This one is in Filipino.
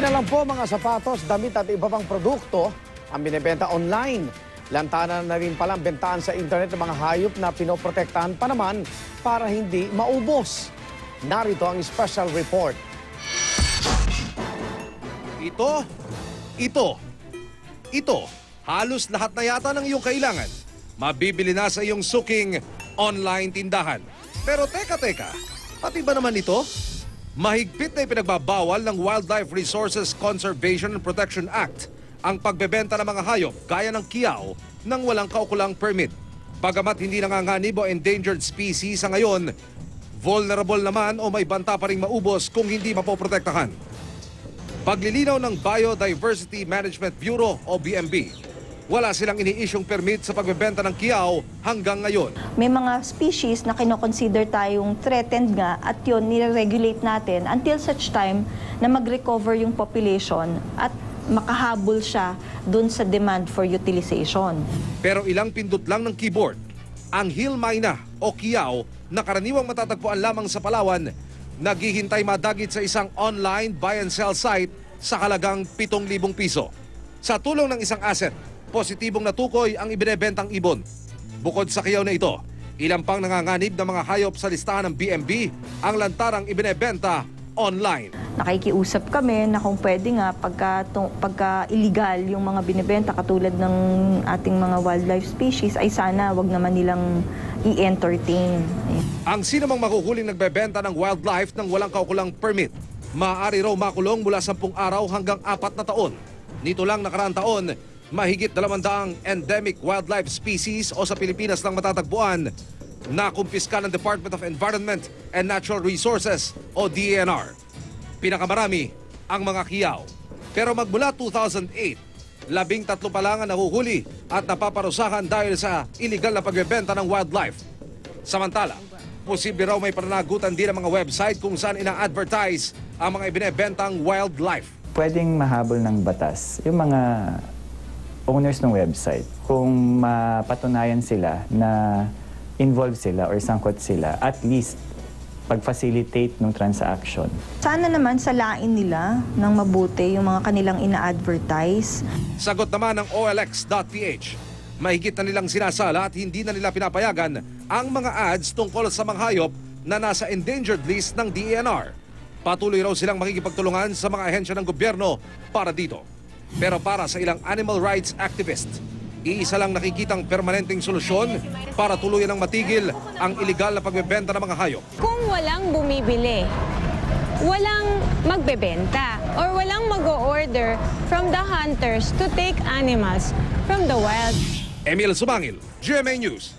Hindi na lang po mga sapatos, damit at iba pang produkto ang binibenta online. Lantana na rin palang bentahan sa internet ng mga hayop na pinoprotektahan pa naman para hindi maubos. Narito ang special report. Ito, halos lahat na yata ng iyong kailangan. Mabibili na sa iyong suking online tindahan. Pero teka, pati ba naman ito? Mahigpit na ipinagbabawal ng Wildlife Resources Conservation and Protection Act ang pagbebenta ng mga hayop gaya ng kiyaw nang walang kaukulang permit. Bagamat hindi nanganganib o endangered species sa ngayon, vulnerable naman o may banta pa ring maubos kung hindi mapoprotektahan. Paglilinaw ng Biodiversity Management Bureau o BMB, wala silang ini-issuing permit sa pagbebenta ng kiyaw hanggang ngayon. May mga species na kinoconsider tayong threatened nga at yun nire-regulate natin until such time na mag-recover yung population at makahabol siya dun sa demand for utilization. Pero ilang pindot lang ng keyboard, ang hill myna o kiyaw na karaniwang matatagpuan lamang sa Palawan, naghihintay madagit sa isang online buy and sell site sa halagang 7,000 piso. Sa tulong ng isang asset, positibong natukoy ang ibinebentang ibon. Bukod sa kiyaw na ito, ilang pang nanganganib na mga hayop sa listahan ng BMB ang lantarang ibinebenta online. Nakikiusap kami na kung pwede nga pagka illegal yung mga binibenta katulad ng ating mga wildlife species ay sana wag naman nilang i-entertain. Ang sinumang makuhuling nagbebenta ng wildlife ng walang kaukulang permit, maaari raw makulong mula 10 araw hanggang 4 na taon. Nito lang nakaraang taon, mahigit 200 endemic wildlife species o sa Pilipinas lang matatagpuan na kumpiska ng Department of Environment and Natural Resources o DENR. Pinakamarami ang mga kiyaw. Pero magmula 2008, 13 pa lang ang nahuhuli at napaparusahan dahil sa illegal na pagbebenta ng wildlife. Samantala, posible raw may pananagutan din ang mga website kung saan ina-advertise ang mga ibinebentang wildlife. Pwedeng mahabol ng batas yung mga owners ng website kung mapatunayan sila na involved sila or sangkot sila, at least pag-facilitate ng transaction. Sana naman salain nila ng mabuti yung mga kanilang ina-advertise. Sagot naman ng OLX.ph, mahigit na nilang sinasala at hindi na nila pinapayagan ang mga ads tungkol sa mga hayop na nasa endangered list ng DENR. Patuloy raw silang makikipagtulungan sa mga ahensya ng gobyerno para dito. Pero para sa ilang animal rights activist, iisa lang nakikitang permanenteng solusyon para tuluyan ng matigil ang iligal na pagbebenta ng mga hayop. Kung walang bumibili, walang magbebenta, or walang mag-o-order from the hunters to take animals from the wild. Emil Sumangil, GMA News.